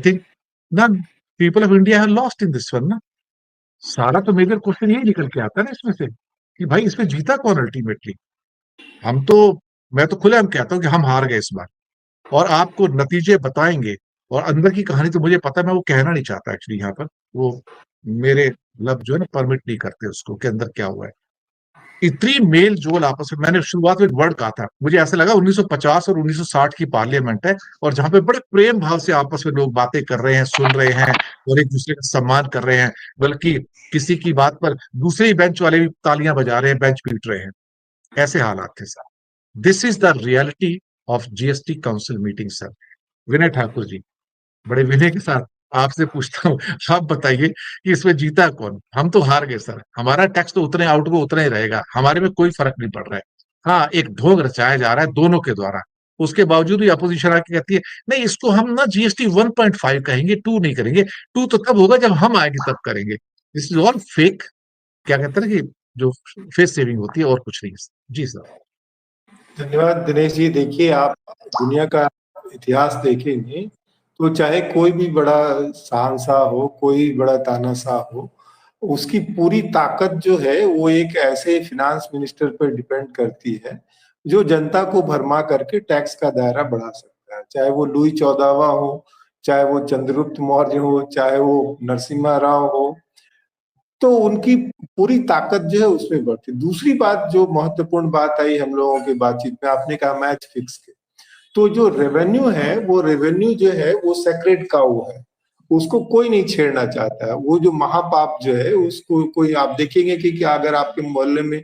Think none people of India have lost in this one ना। सारा तो major question यही निकल के आता है ना इसमें से कि भाई इसमें जीता कौन अल्टीमेटली। हम तो मैं तो खुलेआम कहता हूं कि हम हार गए इस बार, और आपको नतीजे बताएंगे। और अंदर की कहानी तो मुझे पता है, मैं वो कहना नहीं चाहता एक्चुअली यहाँ पर। वो मेरे लब जो है ना परमिट नहीं करते उसको कि अंदर क्या हुआ है। इतनी मेल जोल आपस में, मैंने शुरुआत में एक वर्ड कहा था, मुझे ऐसा लगा 1950 और 1960 की पार्लियामेंट है, और जहां पे बड़े प्रेम भाव से आपस में लोग बातें कर रहे हैं, सुन रहे हैं और एक दूसरे का सम्मान कर रहे हैं। बल्कि किसी की बात पर दूसरे ही बेंच वाले भी तालियां बजा रहे हैं, बेंच पीट रहे हैं। ऐसे हालात थे sir. This is the reality of GST council meeting sir. Vinay Thakur ji, बड़े विनय के साथ आपसे पूछता हूँ, आप बताइए कि इसमें जीता कौन। हम तो हार गए सर, हमारा टैक्स तो उतने आउट को उतना ही रहेगा, हमारे में कोई फर्क नहीं पड़ रहा है। हाँ, एक ढोंग रचाया जा रहा है दोनों के द्वारा। उसके बावजूद भी अपोजिशन आके कहती है नहीं इसको हम ना जीएसटी 1.5 कहेंगे, 2 नहीं करेंगे। 2 तो तब होगा जब हम आएंगे तब करेंगे। This is all fake. क्या कहते हैं ना कि जो फेस सेविंग होती है और कुछ नहीं। जी सर। धन्यवाद दिनेश जी। देखिए, आप दुनिया का इतिहास देखेंगे तो चाहे कोई भी बड़ा शहंशाह हो, कोई बड़ा तानाशाह हो, उसकी पूरी ताकत जो है वो एक ऐसे फिनांस मिनिस्टर पर डिपेंड करती है जो जनता को भरमा करके टैक्स का दायरा बढ़ा सकता है। चाहे वो लुई 14वां हो, चाहे वो चंद्रगुप्त मौर्य हो, चाहे वो नरसिम्हा राव हो, तो उनकी पूरी ताकत जो है उसमें बढ़ती। दूसरी बात, जो महत्वपूर्ण बात आई हम लोगों की बातचीत में, आपने कहा मैच फिक्स के, तो जो रेवेन्यू है वो रेवेन्यू जो है वो सेक्रेड काऊ है, उसको कोई नहीं छेड़ना चाहता है। वो जो महापाप जो है उसको कोई, आप देखेंगे कि अगर आपके मोहल्ले में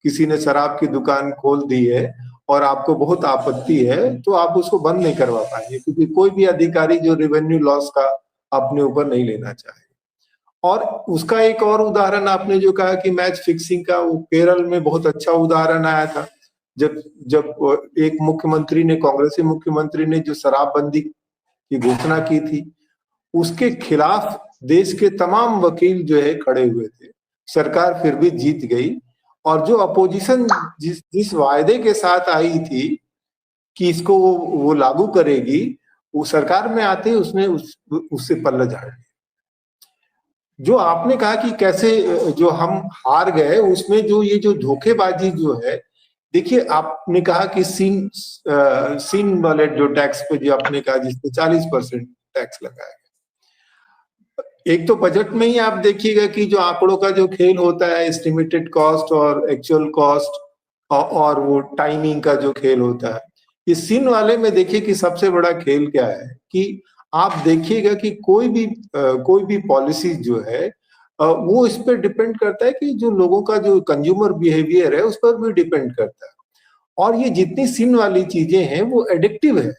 किसी ने शराब की दुकान खोल दी है और आपको बहुत आपत्ति है, तो आप उसको बंद नहीं करवा पाएंगे, क्योंकि कोई भी अधिकारी जो रेवेन्यू लॉस का अपने ऊपर नहीं लेना चाहे। और उसका एक और उदाहरण आपने जो कहा कि मैच फिक्सिंग का, वो केरल में बहुत अच्छा उदाहरण आया था। जब जब एक मुख्यमंत्री ने, कांग्रेसी मुख्यमंत्री ने जो शराबबंदी की घोषणा की थी, उसके खिलाफ देश के तमाम वकील जो है खड़े हुए थे। सरकार फिर भी जीत गई। और जो अपोजिशन जिस जिस वायदे के साथ आई थी कि इसको वो लागू करेगी, वो सरकार में आते ही उसने उससे पल्ला झाड़ लिया। जो आपने कहा कि कैसे जो हम हार गए, उसमें जो ये जो धोखेबाजी जो है, देखिए आपने कहा कि सीन वाले जो टैक्स पे जो आपने कहा जिसपे 40% टैक्स लगाया गया। एक तो बजट में ही आप देखिएगा कि जो आंकड़ों का जो खेल होता है, एस्टिमेटेड कॉस्ट और एक्चुअल कॉस्ट, और वो टाइमिंग का जो खेल होता है, इस सीन वाले में देखिए कि सबसे बड़ा खेल क्या है कि आप देखिएगा कि कोई भी पॉलिसी जो है वो इस पर डिपेंड करता है कि जो लोगों का जो कंज्यूमर बिहेवियर है उस पर भी डिपेंड करता है। और ये जितनी सिन वाली चीजें हैं वो एडिक्टिव है।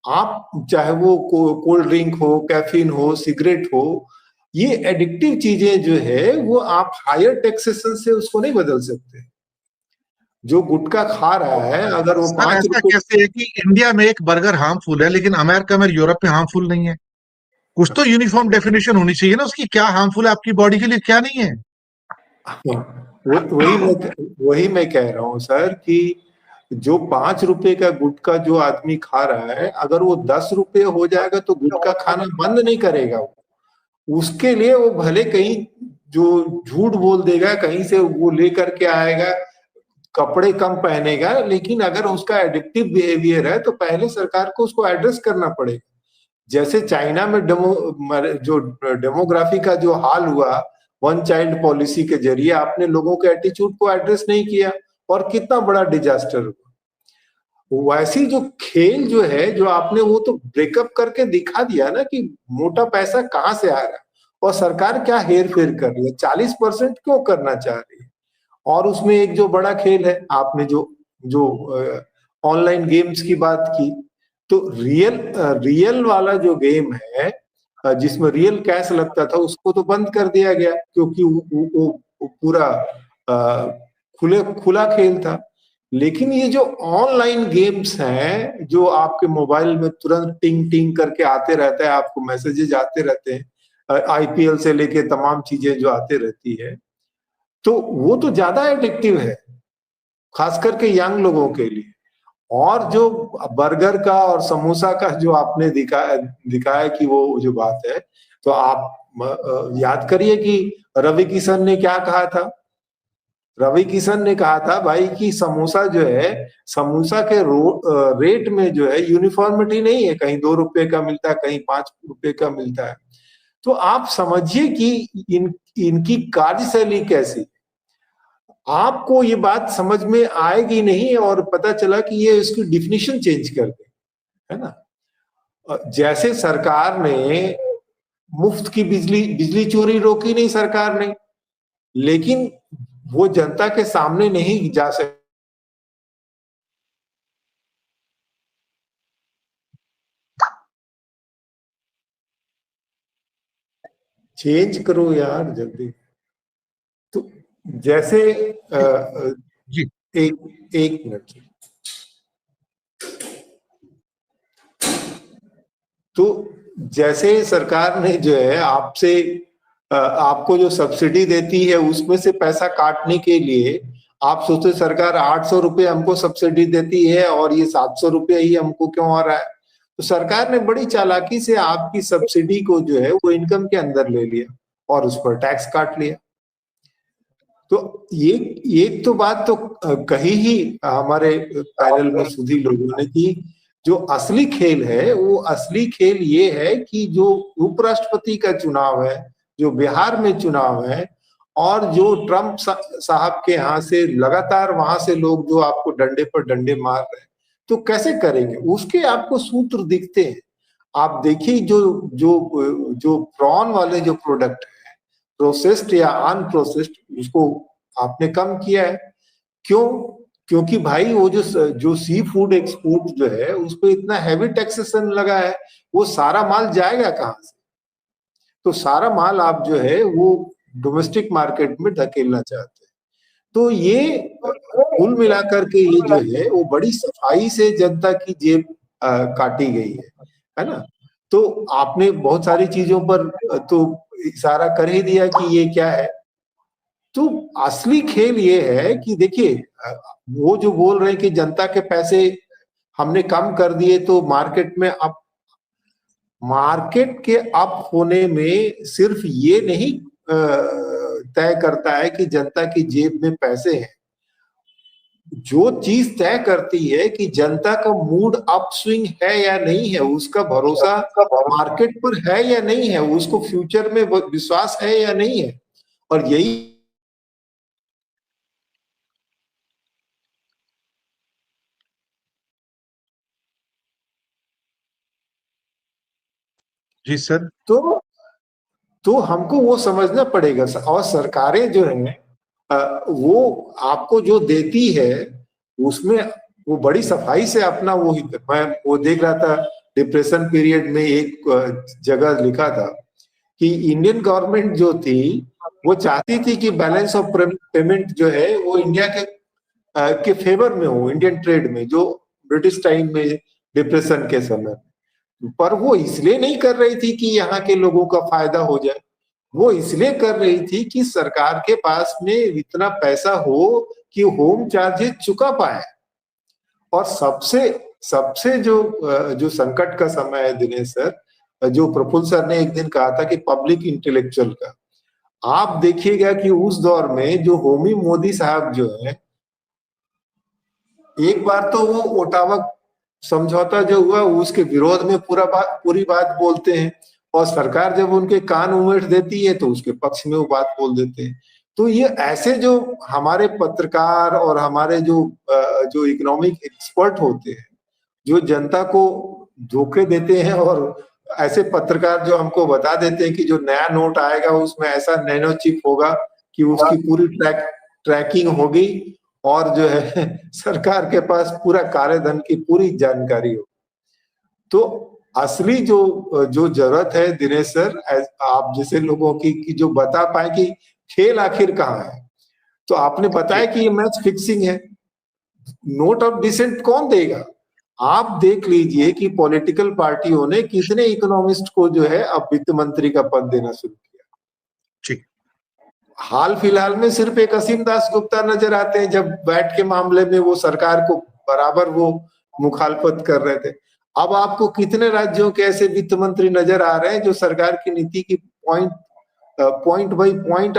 आप चाहे वो कोल्ड ड्रिंक हो, कैफीन हो, सिगरेट हो, ये एडिक्टिव चीजें जो है वो आप हायर टैक्सेशन से उसको नहीं बदल सकते। जो गुटखा खा रहा है, अगर वो सर 5 ऐसा रुपए कैसे है कि इंडिया में एक बर्गर हार्मफुल है लेकिन अमेरिका में, यूरोप में हार्मफुल नहीं है। कुछ तो यूनिफॉर्म डेफिनेशन होनी चाहिए ना उसकी, क्या हार्मफुल है आपकी बॉडी के लिए, क्या नहीं है। वही मैं कह रहा हूँ सर कि जो 5 रुपए का गुटखा जो आदमी खा रहा है, अगर वो 10 रुपए हो जाएगा तो गुटखा खाना बंद नहीं करेगा। उसके लिए वो भले कहीं जो झूठ बोल देगा, कहीं से वो लेकर के आएगा, कपड़े कम पहनेगा, लेकिन अगर उसका एडिक्टिव बिहेवियर है तो पहले सरकार को उसको एड्रेस करना पड़ेगा। जैसे चाइना में जो डेमोग्राफी का जो हाल हुआ, वन चाइल्ड पॉलिसी के जरिए आपने लोगों के एटीट्यूड को एड्रेस नहीं किया और कितना बड़ा डिजास्टर हुआ। वैसी जो खेल जो है, जो आपने वो तो ब्रेकअप करके दिखा दिया ना कि मोटा पैसा कहाँ से आ रहा है और सरकार क्या हेर फेर कर रही है, 40% क्यों करना चाह रही है। और उसमें एक जो बड़ा खेल है, आपने जो जो ऑनलाइन गेम्स की बात की, तो रियल वाला जो गेम है जिसमें रियल कैश लगता था, उसको तो बंद कर दिया गया, क्योंकि वो पूरा खुला खेल था। लेकिन ये जो ऑनलाइन गेम्स हैं, जो आपके मोबाइल में तुरंत टिंग टिंग करके आते रहता है, आपको मैसेजेस आते रहते हैं, आईपीएल से लेके तमाम चीजें जो आते रहती है, तो वो तो ज्यादा एडिक्टिव है, खास करके यंग लोगों के लिए। और जो बर्गर का और समोसा का जो आपने दिखाया कि वो जो बात है, तो आप याद करिए कि रवि किशन ने क्या कहा था। रवि किशन ने कहा था भाई कि समोसा जो है, समोसा के रेट में जो है यूनिफॉर्मिटी नहीं है, कहीं 2 रुपए का मिलता है, कहीं 5 रुपए का मिलता है। तो आप समझिए कि इनकी कार्यशैली कैसी। आपको ये बात समझ में आएगी नहीं और पता चला कि ये इसकी डिफिनीशन चेंज कर दे, है ना। जैसे सरकार ने मुफ्त की बिजली बिजली चोरी रोकी नहीं सरकार ने, लेकिन वो जनता के सामने नहीं जा सकती। चेंज करो यार जल्दी। तो जैसे जी एक एक मिनट। तो जैसे सरकार ने जो है आपसे आपको जो सब्सिडी देती है उसमें से पैसा काटने के लिए आप सोचते सरकार 800 रुपये हमको सब्सिडी देती है और ये 700 रुपये ही हमको क्यों आ रहा है। तो सरकार ने बड़ी चालाकी से आपकी सब्सिडी को जो है वो इनकम के अंदर ले लिया और उस पर टैक्स काट लिया। तो ये तो बात तो कही ही हमारे पैनल में सुधी लोगों ने की। जो असली खेल है वो असली खेल ये है कि जो उपराष्ट्रपति का चुनाव है, जो बिहार में चुनाव है, और जो ट्रंप साहब के यहाँ से लगातार वहां से लोग जो आपको डंडे पर डंडे मार रहे हैं, तो कैसे करेंगे उसके आपको सूत्र दिखते हैं। आप देखिए जो जो जो प्रॉन वाले जो प्रोडक्ट है, प्रोसेस्ड या अनप्रोसेस्ड, उसको आपने कम किया है। क्यों? क्योंकि भाई वो जो सी फूड एक्सपोर्ट जो है उस पर इतना हैवी टैक्सेशन लगा है, वो सारा माल जाएगा कहाँ से। तो सारा माल आप जो है वो डोमेस्टिक मार्केट में धकेलना चाहते हैं। तो ये कुल मिलाकर के ये जो है वो बड़ी सफाई से जनता की जेब काटी गई है ना। तो आपने बहुत सारी चीजों पर तो इशारा कर ही दिया कि ये क्या है। तो असली खेल ये है कि देखिए वो जो बोल रहे हैं कि जनता के पैसे हमने कम कर दिए, तो मार्केट में अब मार्केट के अप होने में सिर्फ ये नहीं तय करता है कि जनता की जेब में पैसे हैं। जो चीज तय करती है कि जनता का मूड अप स्विंग है या नहीं है, उसका भरोसा मार्केट पर है या नहीं है, उसको फ्यूचर में विश्वास है या नहीं है। और यही जी सर। तो हमको वो समझना पड़ेगा। और सरकारें जो हैं वो आपको जो देती है उसमें वो बड़ी सफाई से अपना वो मैं वो देख रहा था डिप्रेशन पीरियड में एक जगह लिखा था कि इंडियन गवर्नमेंट जो थी वो चाहती थी कि बैलेंस ऑफ पेमेंट जो है वो इंडिया के फेवर में हो, इंडियन ट्रेड में, जो ब्रिटिश टाइम में डिप्रेशन के समय। पर वो इसलिए नहीं कर रही थी कि यहाँ के लोगों का फायदा हो जाए, वो इसलिए कर रही थी कि सरकार के पास में इतना पैसा हो कि होम चार्जेस चुका पाए। और सबसे सबसे जो संकट का समय है दिनेश सर, जो प्रफुल्ल सर ने एक दिन कहा था कि पब्लिक इंटेलेक्चुअल का, आप देखिएगा कि उस दौर में जो होमी मोदी साहब जो है, एक बार तो वो ओटावा समझौता जो हुआ उसके विरोध में पूरी बात बोलते हैं, और सरकार जब उनके कान उमेट देती है तो उसके पक्ष में वो बात बोल देते हैं। तो ये ऐसे जो हमारे पत्रकार और हमारे जो इकोनॉमिक एक्सपर्ट होते हैं, जो जनता को धोखे देते हैं, और ऐसे पत्रकार जो हमको बता देते हैं कि जो नया नोट आएगा उसमें ऐसा नैनो चिप होगा कि उसकी पूरी ट्रैकिंग होगी, और जो है सरकार के पास पूरा कार्यधन की पूरी जानकारी हो। तो असली जो जो जरूरत है दिनेश सर, आप जैसे लोगों की जो बता पाए कि खेल आखिर कहाँ है। तो आपने बताया कि ये मैच फिक्सिंग है। नोट ऑफ डिसेंट कौन देगा? आप देख लीजिए कि पॉलिटिकल पार्टियों ने कितने इकोनॉमिस्ट को जो है अब वित्त मंत्री का पद देना शुरू किया। ठीक। हाल फिलहाल में सिर्फ एक असीम दास गुप्ता नजर आते हैं, जब वैट के मामले में वो सरकार को बराबर वो मुखालफत कर रहे थे। अब आपको कितने राज्यों के ऐसे वित्त मंत्री नजर आ रहे हैं जो सरकार की नीति की पॉइंट बाई पॉइंट